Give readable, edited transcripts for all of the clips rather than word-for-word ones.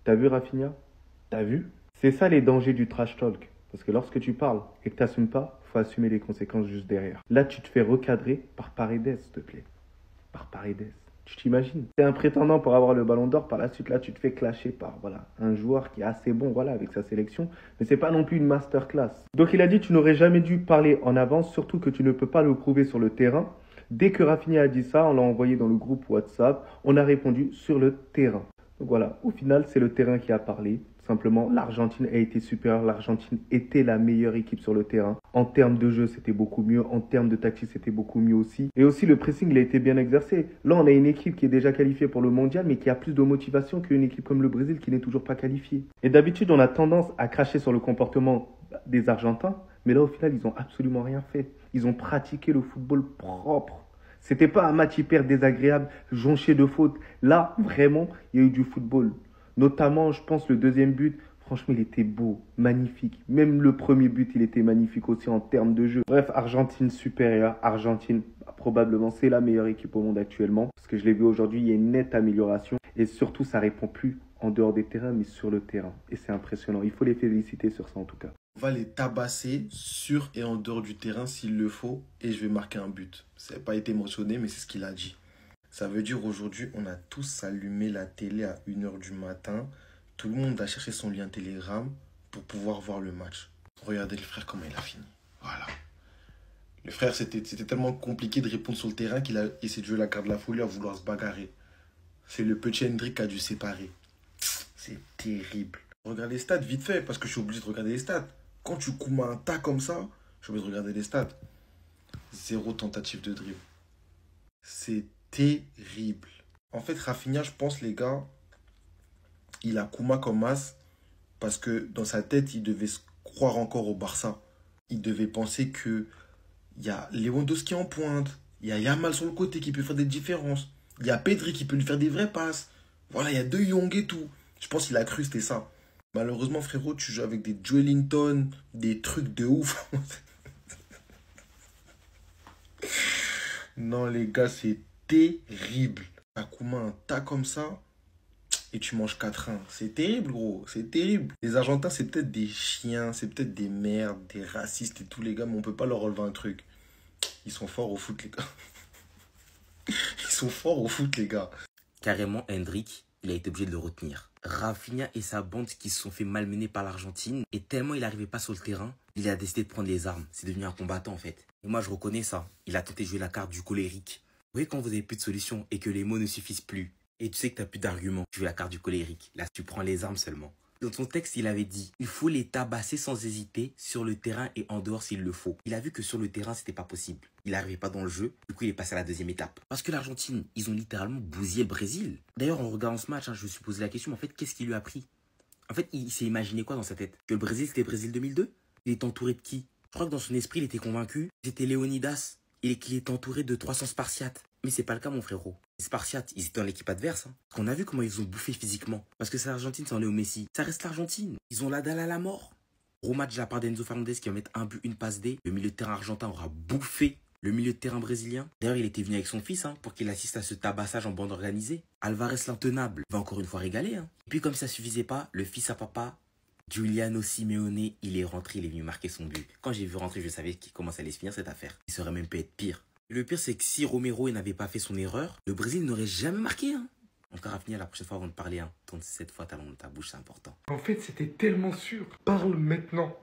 T'as vu Rafinha? T'as vu? C'est ça les dangers du trash talk. Parce que lorsque tu parles et que t'assumes pas, faut assumer les conséquences juste derrière. Là, tu te fais recadrer par Paredes, s'il te plaît. Par Paredes. Tu t'imagines? T'es un prétendant pour avoir le ballon d'or, par la suite, là, tu te fais clasher par voilà, un joueur qui est assez bon voilà, avec sa sélection, mais c'est pas non plus une masterclass. Donc il a dit tu n'aurais jamais dû parler en avance, surtout que tu ne peux pas le prouver sur le terrain. Dès que Rafinha a dit ça, on l'a envoyé dans le groupe WhatsApp, on a répondu sur le terrain. Donc voilà, au final, c'est le terrain qui a parlé. Simplement, l'Argentine a été supérieure. L'Argentine était la meilleure équipe sur le terrain. En termes de jeu, c'était beaucoup mieux. En termes de tactique, c'était beaucoup mieux aussi. Et aussi, le pressing, il a été bien exercé. Là, on a une équipe qui est déjà qualifiée pour le mondial, mais qui a plus de motivation qu'une équipe comme le Brésil qui n'est toujours pas qualifiée. Et d'habitude, on a tendance à cracher sur le comportement des Argentins. Mais là, au final, ils n'ont absolument rien fait. Ils ont pratiqué le football propre. C'était pas un match hyper désagréable, jonché de fautes. Là, vraiment, il y a eu du football. Notamment, je pense, le deuxième but, franchement, il était beau, magnifique. Même le premier but, il était magnifique aussi en termes de jeu. Bref, Argentine supérieure. Argentine, probablement, c'est la meilleure équipe au monde actuellement. Parce que je l'ai vu aujourd'hui, il y a une nette amélioration. Et surtout, ça répond plus en dehors des terrains, mais sur le terrain. Et c'est impressionnant. Il faut les féliciter sur ça, en tout cas. On va les tabasser sur et en dehors du terrain s'il le faut et je vais marquer un but. Ça n'a pas été mentionné, mais c'est ce qu'il a dit. Ça veut dire aujourd'hui, on a tous allumé la télé à 1h du matin. Tout le monde a cherché son lien Telegram pour pouvoir voir le match. Regardez le frère comment il a fini. Voilà. Le frère, c'était tellement compliqué de répondre sur le terrain qu'il a essayé de jouer la carte de la folie à vouloir se bagarrer. C'est le petit Hendrik qui a dû séparer. C'est terrible. Regarde les stats vite fait parce que je suis obligé de regarder les stats. Quand tu coumes un tas comme ça, je suis obligé de regarder les stats. Zéro tentative de dribble. C'est terrible. En fait, Rafinha, je pense, les gars, il a Kouma comme as parce que dans sa tête, il devait se croire encore au Barça. Il devait penser que il y a Lewandowski en pointe, il y a Yamal sur le côté qui peut faire des différences, il y a Pedri qui peut lui faire des vraies passes. Voilà, il y a De Jong et tout. Je pense qu'il a cru que c'était ça. Malheureusement, frérot, tu joues avec des Joelinton, des trucs de ouf. Non, les gars, c'est terrible. Akuma, un tas comme ça, et tu manges 4-1. C'est terrible, gros. C'est terrible. Les Argentins, c'est peut-être des chiens, c'est peut-être des merdes, des racistes et tout, les gars, mais on peut pas leur relever un truc. Ils sont forts au foot, les gars. Ils sont forts au foot, les gars. Carrément, Hendrik, il a été obligé de le retenir. Rafinha et sa bande qui se sont fait malmener par l'Argentine, et tellement il n'arrivait pas sur le terrain, il a décidé de prendre les armes. C'est devenu un combattant en fait. Et moi je reconnais ça. Il a tenté de jouer la carte du colérique. Vous voyez quand vous avez plus de solution et que les mots ne suffisent plus, et tu sais que tu n'as plus d'arguments, tu joues la carte du colérique. Là tu prends les armes seulement. Dans son texte, il avait dit « Il faut les tabasser sans hésiter, sur le terrain et en dehors s'il le faut. » Il a vu que sur le terrain, c'était pas possible. Il n'arrivait pas dans le jeu, du coup il est passé à la deuxième étape. Parce que l'Argentine, ils ont littéralement bousillé le Brésil. D'ailleurs, en regardant ce match, je me suis posé la question, en fait, qu'est-ce qui lui a pris? En fait, il s'est imaginé quoi dans sa tête? Que le Brésil, c'était le Brésil 2002? Il est entouré de qui? Je crois que dans son esprit, il était convaincu que c'était Léonidas et qu'il est entouré de 300 Spartiates. Mais c'est pas le cas, mon frérot. Les Spartiates, ils étaient dans l'équipe adverse. Parce qu'on a vu comment ils ont bouffé physiquement. Parce que c'est l'Argentine, c'est en Léo Messi. Ça reste l'Argentine. Ils ont la dalle à la mort. Gros match de la part d'Enzo Fernandez qui va mettre un but, une passe D. Le milieu de terrain argentin aura bouffé le milieu de terrain brésilien. D'ailleurs, il était venu avec son fils pour qu'il assiste à ce tabassage en bande organisée. Alvarez l'intenable va encore une fois régaler. Et puis comme ça suffisait pas, le fils à papa, Giuliano Simeone, il est rentré, il est venu marquer son but. Quand j'ai vu rentrer, je savais comment ça allait se finir cette affaire. Il serait même pu être pire. Le pire, c'est que si Romero n'avait pas fait son erreur, le Brésil n'aurait jamais marqué. Encore à finir la prochaine fois avant de parler. Tourne cette fois ta langue dans ta bouche, c'est important. En fait, c'était tellement sûr. Parle maintenant.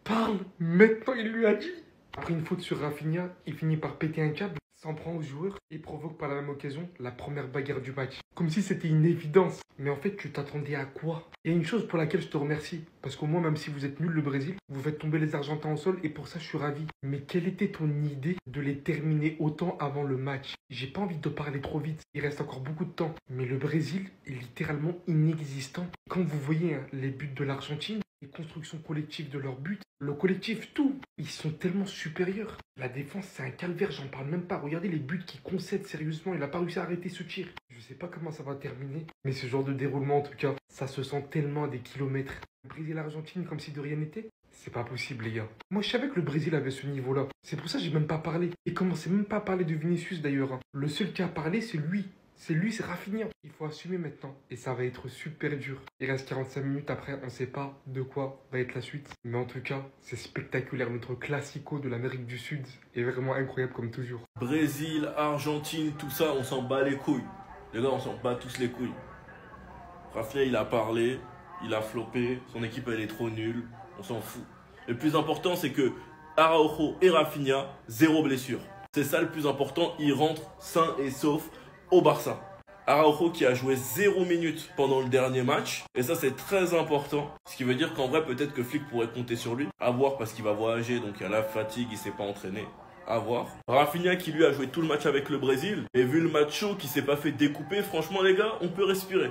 Parle maintenant, il lui a dit. Après une faute sur Rafinha, il finit par péter un câble, s'en prend au joueur et provoque par la même occasion la première bagarre du match. Comme si c'était une évidence. Mais en fait, tu t'attendais à quoi? Il y a une chose pour laquelle je te remercie. Parce qu'au moins, même si vous êtes nul le Brésil, vous faites tomber les Argentins au sol et pour ça, je suis ravi. Mais quelle était ton idée de les terminer autant avant le match? J'ai pas envie de parler trop vite. Il reste encore beaucoup de temps. Mais le Brésil est littéralement inexistant. Quand vous voyez les buts de l'Argentine, les constructions collectives de leurs buts, le collectif, tout, ils sont tellement supérieurs. La défense, c'est un calvaire, j'en parle même pas. Regardez les buts qu'il concède sérieusement, il a pas réussi à arrêter ce tir. Je sais pas comment ça va terminer, mais ce genre de déroulement en tout cas, ça se sent tellement à des kilomètres. Brésil-Argentine comme si de rien n'était, c'est pas possible les gars. Moi je savais que le Brésil avait ce niveau-là. C'est pour ça que j'ai même pas parlé. Et commencez même pas à parler de Vinicius d'ailleurs. Le seul qui a parlé, c'est lui. C'est lui, c'est Rafinha. Il faut assumer maintenant. Et ça va être super dur. Il reste 45 minutes après, on ne sait pas de quoi va être la suite. Mais en tout cas, c'est spectaculaire. Notre classico de l'Amérique du Sud est vraiment incroyable comme toujours. Brésil, Argentine, tout ça, on s'en bat les couilles. Les gars, on s'en bat tous les couilles. Rafinha, il a parlé, il a floppé, son équipe, elle est trop nulle, on s'en fout. Le plus important, c'est que Araujo et Rafinha, 0 blessure. C'est ça le plus important, ils rentrent sains et saufs au Barça. Araujo qui a joué 0 minutes pendant le dernier match. Et ça, c'est très important. Ce qui veut dire qu'en vrai, peut-être que Flick pourrait compter sur lui. À voir parce qu'il va voyager, donc il y a la fatigue, il ne s'est pas entraîné. À voir. Rafinha qui lui a joué tout le match avec le Brésil. Et vu le match chaud qui s'est pas fait découper, franchement les gars, on peut respirer.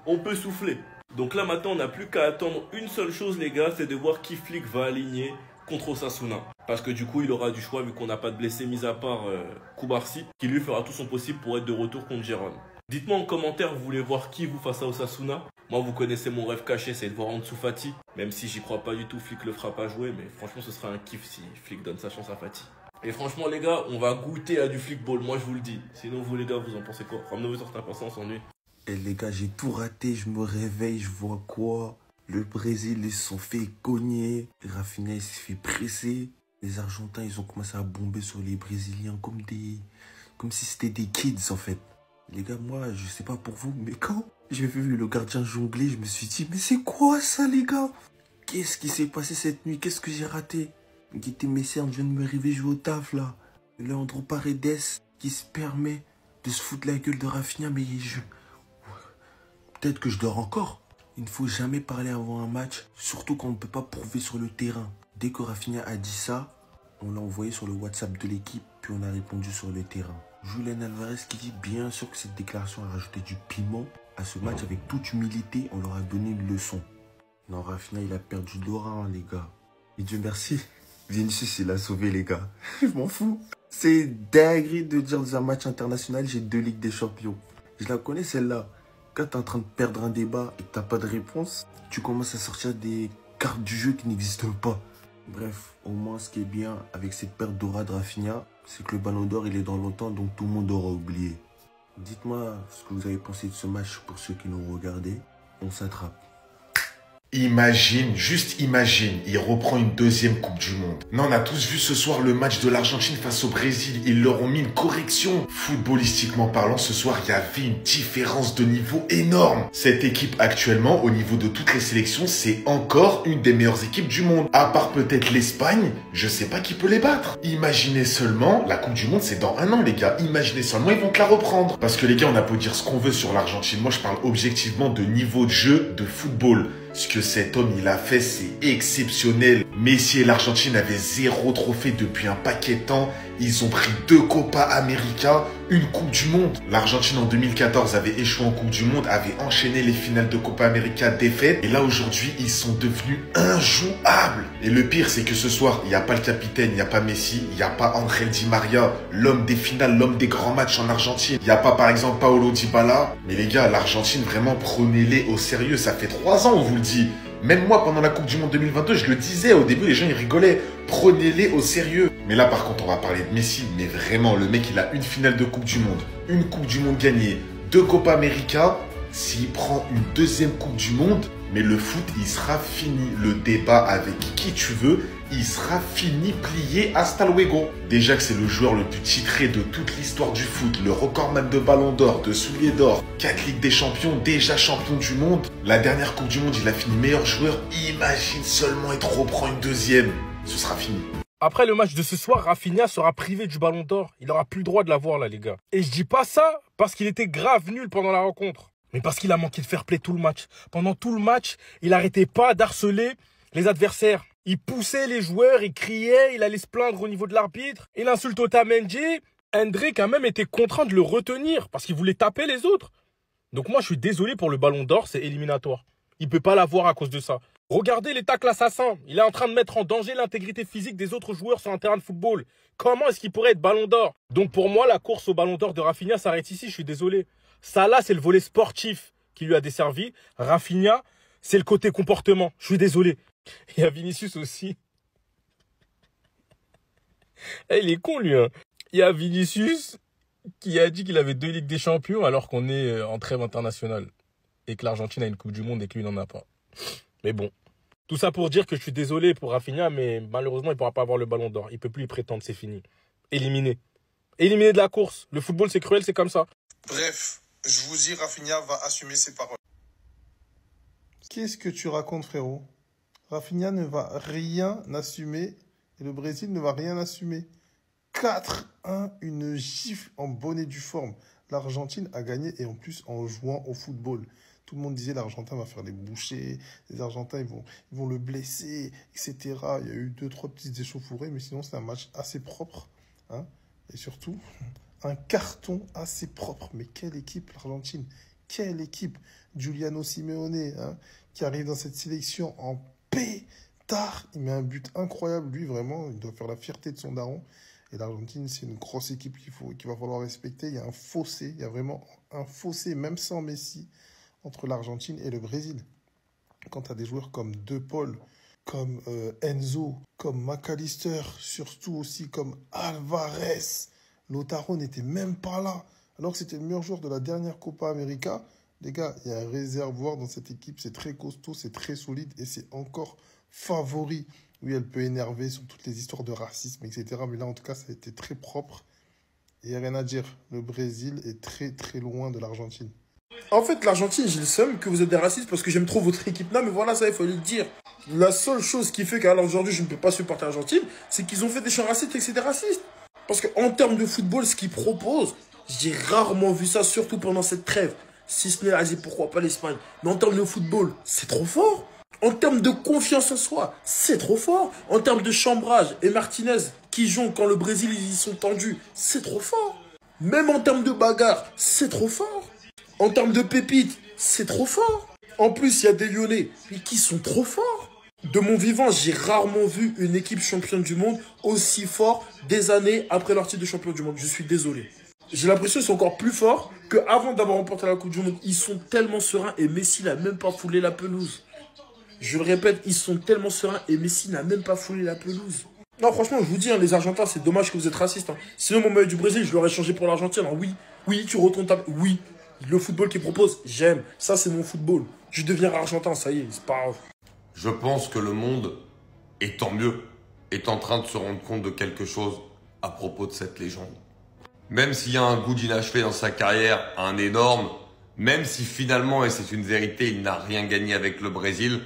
On peut souffler. Donc là maintenant, on n'a plus qu'à attendre une seule chose les gars, c'est de voir qui Flick va aligner contre Osasuna. Parce que du coup, il aura du choix vu qu'on n'a pas de blessé mis à part Koubarsi, qui lui fera tout son possible pour être de retour contre Gérone. Dites-moi en commentaire, vous voulez voir qui vous face à Osasuna? Moi, vous connaissez mon rêve caché, c'est de voir Ansu Fati. Même si j'y crois pas du tout, Flick le fera pas jouer. Mais franchement, ce sera un kiff si Flick donne sa chance à Fati. Et franchement, les gars, on va goûter à du Flick ball, moi je vous le dis. Sinon, vous les gars, vous en pensez quoi? Ramenez-vous sur certains passants, on s'ennuie. Et les gars, j'ai tout raté, je me réveille, je vois quoi? Le Brésil, ils se sont fait cogner. Rafinha, il s'est fait presser. Les Argentins, ils ont commencé à bomber sur les Brésiliens comme si c'était des kids, en fait. Les gars, moi, je sais pas pour vous, mais quand j'ai vu le gardien jongler, je me suis dit, mais c'est quoi ça, les gars? Qu'est-ce qui s'est passé cette nuit? Qu'est-ce que j'ai raté? Guité Messer vient de me réveiller jouer au taf, là. Leandro Paredes, qui se permet de se foutre la gueule de Rafinha, mais peut-être que je dors encore. Il ne faut jamais parler avant un match, surtout quand on ne peut pas prouver sur le terrain. Dès que Rafinha a dit ça, on l'a envoyé sur le WhatsApp de l'équipe, puis on a répondu sur le terrain. Julian Alvarez qui dit bien sûr que cette déclaration a rajouté du piment à ce match. Avec toute humilité, on leur a donné une leçon. Non, Rafinha, il a perdu l'aura, hein, les gars. Et Dieu merci, Vinicius, il a sauvé, les gars. Je m'en fous. C'est dingue de dire dans un match international, j'ai 2 Ligues des Champions. Je la connais, celle-là. Quand tu es en train de perdre un débat et que tu n'as pas de réponse, tu commences à sortir des cartes du jeu qui n'existent pas. Bref, au moins ce qui est bien avec cette perte d'aura de Rafinha, c'est que le Ballon d'Or il est dans longtemps, donc tout le monde aura oublié. Dites-moi ce que vous avez pensé de ce match pour ceux qui l'ont regardé. On s'attrape. Imagine, juste imagine, il reprend une 2e Coupe du Monde. Non, on a tous vu ce soir le match de l'Argentine face au Brésil. Ils leur ont mis une correction. Footballistiquement parlant, ce soir, il y avait une différence de niveau énorme. Cette équipe actuellement, au niveau de toutes les sélections, c'est encore une des meilleures équipes du monde. À part peut-être l'Espagne, je sais pas qui peut les battre. Imaginez seulement, la Coupe du Monde, c'est dans 1 an, les gars. Imaginez seulement, ils vont te la reprendre. Parce que les gars, on a beau dire ce qu'on veut sur l'Argentine. Moi, je parle objectivement de niveau de jeu, de football. Ce que cet homme il a fait, c'est exceptionnel. Messi et l'Argentine avaient 0 trophée depuis un paquet de temps. Ils ont pris 2 Copa América, une Coupe du Monde. L'Argentine en 2014 avait échoué en Coupe du Monde, avait enchaîné les finales de Copa América défaites. Et là aujourd'hui, ils sont devenus injouables. Et le pire, c'est que ce soir, il n'y a pas le capitaine, il n'y a pas Messi, il n'y a pas Angel Di Maria, l'homme des finales, l'homme des grands matchs en Argentine. Il n'y a pas par exemple Paolo Dybala. Mais les gars, l'Argentine, vraiment, prenez-les au sérieux. Ça fait 3 ans, on vous le dit. Même moi, pendant la Coupe du Monde 2022, je le disais. Au début, les gens, ils rigolaient. Prenez-les au sérieux. Mais là, par contre, on va parler de Messi. Mais vraiment, le mec, il a une finale de Coupe du Monde. Une Coupe du Monde gagnée. 2 Copa América. S'il prend une 2e Coupe du Monde, mais le foot, il sera fini. Le débat avec qui tu veux, il sera fini, plié, hasta luego. Déjà que c'est le joueur le plus titré de toute l'histoire du foot, le recordman de Ballon d'Or, de Souliers d'Or, 4 Ligues des Champions, déjà champion du monde. La dernière Coupe du Monde, il a fini meilleur joueur. Imagine seulement, il te reprend une 2e. Ce sera fini. Après le match de ce soir, Rafinha sera privé du Ballon d'Or. Il n'aura plus le droit de l'avoir là, les gars. Et je dis pas ça parce qu'il était grave nul pendant la rencontre, mais parce qu'il a manqué de fair play tout le match. Pendant tout le match, il n'arrêtait pas d'harceler les adversaires. Il poussait les joueurs, il criait, il allait se plaindre au niveau de l'arbitre. Il insulte Otamendi. Hendrick a même été contraint de le retenir parce qu'il voulait taper les autres. Donc moi, je suis désolé pour le Ballon d'Or, c'est éliminatoire. Il ne peut pas l'avoir à cause de ça. Regardez les tacles assassins. Il est en train de mettre en danger l'intégrité physique des autres joueurs sur un terrain de football. Comment est-ce qu'il pourrait être Ballon d'Or? Donc pour moi, la course au Ballon d'Or de Rafinha s'arrête ici, je suis désolé. Ça là, c'est le volet sportif qui lui a desservi. Rafinha, c'est le côté comportement. Je suis désolé. Il y a Vinicius aussi. Il est con lui. Hein. Il y a Vinicius, qui a dit qu'il avait 2 Ligues des Champions alors qu'on est en trêve internationale et que l'Argentine a une Coupe du Monde et que lui n'en a pas. Mais bon, tout ça pour dire que je suis désolé pour Rafinha, mais malheureusement, il ne pourra pas avoir le ballon d'or. Il ne peut plus y prétendre, c'est fini. Éliminé. Éliminé de la course. Le football, c'est cruel, c'est comme ça. Bref, je vous dis, Rafinha va assumer ses paroles. Qu'est-ce que tu racontes, frérot? Rafinha ne va rien assumer et le Brésil ne va rien assumer. 4-1, une gifle en bonne et due forme. L'Argentine a gagné et en plus en jouant au football. Tout le monde disait l'Argentin va faire les bouchées, les Argentins ils vont le blesser, etc. Il y a eu 2-3 petites échauffourées, mais sinon c'est un match assez propre. Hein, et surtout, un carton assez propre. Mais quelle équipe l'Argentine? Quelle équipe? Giuliano Simeone, hein, qui arrive dans cette sélection en pétard. Il met un but incroyable. Lui, vraiment, il doit faire la fierté de son daron. Et l'Argentine, c'est une grosse équipe qu'il va falloir respecter. Il y a un fossé, il y a vraiment un fossé, même sans Messi, entre l'Argentine et le Brésil. Quand tu as des joueurs comme De Paul, comme Enzo, comme McAllister, surtout aussi comme Alvarez, Lautaro n'était même pas là, alors que c'était le meilleur joueur de la dernière Copa América. Les gars, il y a un réservoir dans cette équipe, c'est très costaud, c'est très solide et c'est encore favori. Oui, elle peut énerver sur toutes les histoires de racisme, etc. Mais là, en tout cas, ça a été très propre. Et il n'y a rien à dire. Le Brésil est très, très loin de l'Argentine. En fait, l'Argentine, j'ai le seum que vous êtes des racistes parce que j'aime trop votre équipe. Non, mais voilà, ça, il faut le dire. La seule chose qui fait qu'alors aujourd'hui, je ne peux pas supporter l'Argentine, c'est qu'ils ont fait des chants racistes et que c'est des racistes. Parce qu'en termes de football, ce qu'ils proposent, j'ai rarement vu ça, surtout pendant cette trêve. Si ce n'est l'Asie, pourquoi pas l'Espagne. Mais en termes de football, c'est trop fort. En termes de confiance en soi, c'est trop fort. En termes de chambrage, et Martinez qui joue quand le Brésil, ils sont tendus, c'est trop fort. Même en termes de bagarre, c'est trop fort. En termes de pépites, c'est trop fort. En plus, il y a des Lyonnais qui sont trop forts. De mon vivant, j'ai rarement vu une équipe championne du monde aussi fort des années après leur titre de champion du monde. Je suis désolé. J'ai l'impression qu'ils sont encore plus forts qu'avant d'avoir remporté la Coupe du Monde. Ils sont tellement sereins et Messi n'a même pas foulé la pelouse. Je le répète, ils sont tellement sereins et Messi n'a même pas foulé la pelouse. Non, franchement, je vous dis, hein, les Argentins, c'est dommage que vous êtes racistes. Hein. Sinon, mon maillot du Brésil, je l'aurais changé pour l'Argentine. Alors, oui, tu retournes ta... Oui, le football qu'ils proposent, j'aime. Ça, c'est mon football. Je deviens argentin, ça y est, c'est pas grave. Je pense que le monde, et tant mieux, est en train de se rendre compte de quelque chose à propos de cette légende. Même s'il y a un goût d'inachevé dans sa carrière, un énorme, même si finalement, et c'est une vérité, il n'a rien gagné avec le Brésil,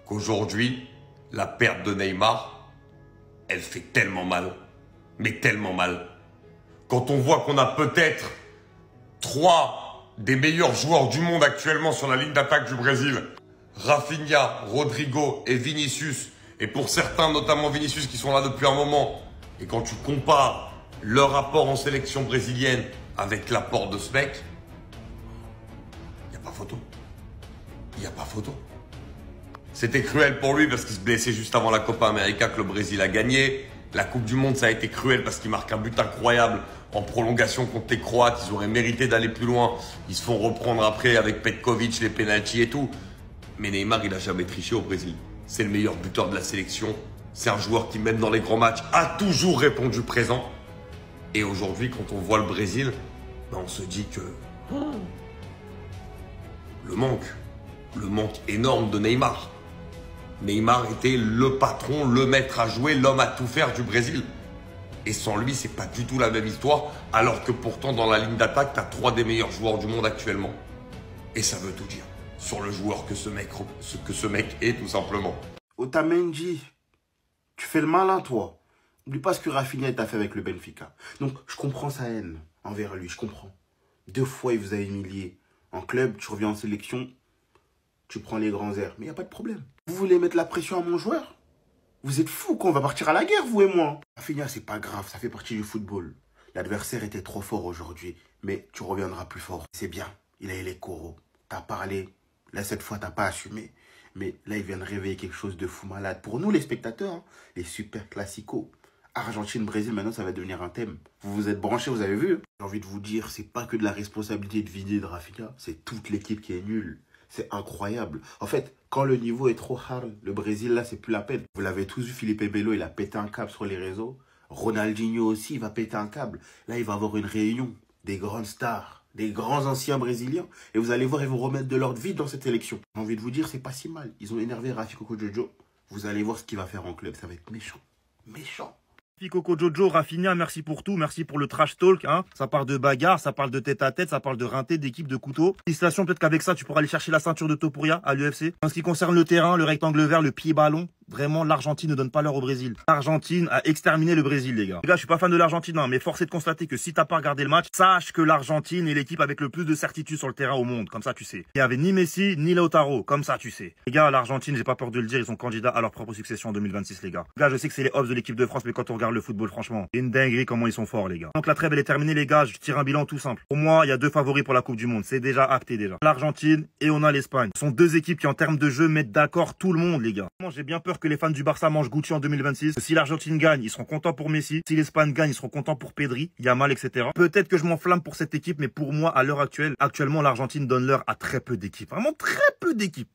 qu'aujourd'hui, la perte de Neymar, elle fait tellement mal, mais tellement mal. Quand on voit qu'on a peut-être 3 des meilleurs joueurs du monde actuellement sur la ligne d'attaque du Brésil, Rafinha, Rodrigo et Vinicius, et pour certains, notamment Vinicius, qui sont là depuis un moment, et quand tu compares leur apport en sélection brésilienne avec l'apport de ce mec, il n'y a pas photo. Il n'y a pas photo. C'était cruel pour lui parce qu'il se blessait juste avant la Copa América que le Brésil a gagné. La Coupe du Monde, ça a été cruel parce qu'il marque un but incroyable en prolongation contre les Croates. Ils auraient mérité d'aller plus loin. Ils se font reprendre après avec Petkovic, les pénaltys et tout. Mais Neymar, il n'a jamais triché au Brésil. C'est le meilleur buteur de la sélection. C'est un joueur qui, même dans les grands matchs, a toujours répondu présent. Et aujourd'hui, quand on voit le Brésil, ben on se dit que le manque énorme de Neymar. Neymar était le patron, le maître à jouer, l'homme à tout faire du Brésil. Et sans lui, c'est pas du tout la même histoire, alors que pourtant, dans la ligne d'attaque, tu as 3 des meilleurs joueurs du monde actuellement. Et ça veut tout dire sur le joueur que ce mec est, tout simplement. Otamendi, tu fais le malin, toi. N'oublie pas ce que Rafinha t'a fait avec le Benfica. Donc, je comprends sa haine envers lui, je comprends. 2 fois, il vous a humilié. En club, tu reviens en sélection, tu prends les grands airs. Mais il n'y a pas de problème. Vous voulez mettre la pression à mon joueur? Vous êtes fous, qu'on va partir à la guerre, vous et moi. Rafinha, c'est pas grave, ça fait partie du football. L'adversaire était trop fort aujourd'hui, mais tu reviendras plus fort. C'est bien, il a eu les coraux. T'as parlé, là, cette fois, t'as pas assumé. Mais là, il vient de réveiller quelque chose de fou malade. Pour nous, les spectateurs, hein, les super classicos. Argentine-Brésil, maintenant, ça va devenir un thème. Vous vous êtes branchés, vous avez vu. J'ai envie de vous dire, c'est pas que de la responsabilité de vider de Rafinha, c'est toute l'équipe qui est nulle. C'est incroyable. En fait, quand le niveau est trop hard, le Brésil, là, c'est plus la peine. Vous l'avez tous vu, Felipe Melo, il a pété un câble sur les réseaux. Ronaldinho aussi, il va péter un câble. Là, il va avoir une réunion des grandes stars, des grands anciens brésiliens. Et vous allez voir, ils vont remettre de l'ordre vite dans cette élection. J'ai envie de vous dire, c'est pas si mal. Ils ont énervé Rafi Coco Jojo. Vous allez voir ce qu'il va faire en club. Ça va être méchant. Méchant. Coco Jojo, Rafinha, merci pour tout, merci pour le trash talk, hein. Ça parle de bagarre, ça parle de tête à tête, ça parle de rinté, d'équipe, de couteau. Félicitations, peut-être qu'avec ça, tu pourras aller chercher la ceinture de Topuria à l'UFC. En ce qui concerne le terrain, le rectangle vert, le pied ballon, vraiment, l'Argentine ne donne pas l'heure au Brésil. L'Argentine a exterminé le Brésil, les gars. Les gars, je suis pas fan de l'Argentine, hein, mais force est de constater que si t'as pas regardé le match, sache que l'Argentine est l'équipe avec le plus de certitude sur le terrain au monde, comme ça tu sais. Il y avait ni Messi, ni Lautaro, comme ça tu sais. Les gars, l'Argentine, j'ai pas peur de le dire, ils sont candidats à leur propre succession en 2026, les gars. Les gars, je sais que c'est les hops de l'équipe de France, mais quand on regarde le football, franchement, c'est une dinguerie comment ils sont forts, les gars. Donc la trêve, elle est terminée, les gars, je tire un bilan tout simple. Pour moi, il y a deux favoris pour la Coupe du Monde, c'est déjà acté déjà. L'Argentine et on a l'Espagne. Ce sont deux équipes qui en termes de jeu mettent d'accord tout le monde, les gars. Moi, j'ai bien peur que les fans du Barça mangent Gucci en 2026. Si l'Argentine gagne, ils seront contents pour Messi. Si l'Espagne gagne, ils seront contents pour Pedri, Yamal, etc. Peut-être que je m'enflamme pour cette équipe, mais pour moi, à l'heure actuelle, l'Argentine donne l'heure à très peu d'équipes. Vraiment très peu d'équipes.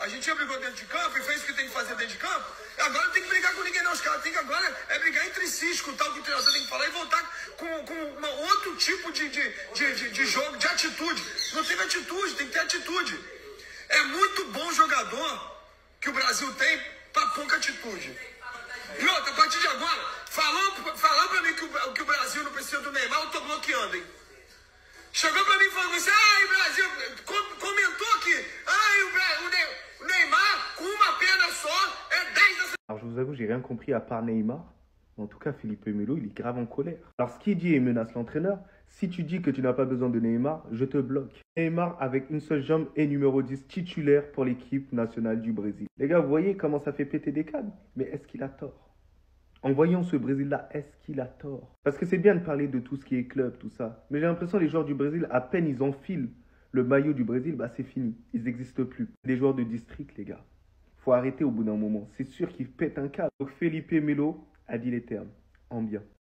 A gente já brigou dentro de campo e fez o que tem que fazer dentro de campo. Agora não tem que brigar com ninguém, não. Os caras têm que agora brigar entre si, escutar o que o treinador tem que falar e voltar com outro tipo de jogo, de atitude. Não teve atitude, tem que ter atitude. É muito bom jogador que o Brasil tem pra pouca atitude. E outra, a partir de agora, falou pra mim que o Brasil não precisa do Neymar, eu tô bloqueando, hein? Chegou pra mim e falou assim, Brasil, comentou que, o Neymar, com uma perna só, é 10 da... Alors je vous avoue, j'ai rien compris à part Neymar. En tout cas, Felipe Melo, il est grave en colère. Alors ce qu'il dit et menace l'entraîneur, si tu dis que tu n'as pas besoin de Neymar, je te bloque. Neymar, avec une seule jambe, est numéro 10 titulaire pour l'équipe nationale du Brésil. Les gars, vous voyez comment ça fait péter des câbles? Mais est-ce qu'il a tort? En voyant ce Brésil-là, est-ce qu'il a tort? Parce que c'est bien de parler de tout ce qui est club, tout ça. Mais j'ai l'impression que les joueurs du Brésil, à peine ils enfilent le maillot du Brésil, bah c'est fini. Ils n'existent plus. Des joueurs de district, les gars. Faut arrêter au bout d'un moment. C'est sûr qu'ils pètent un câble. Donc Felipe Melo a dit les termes. En bien.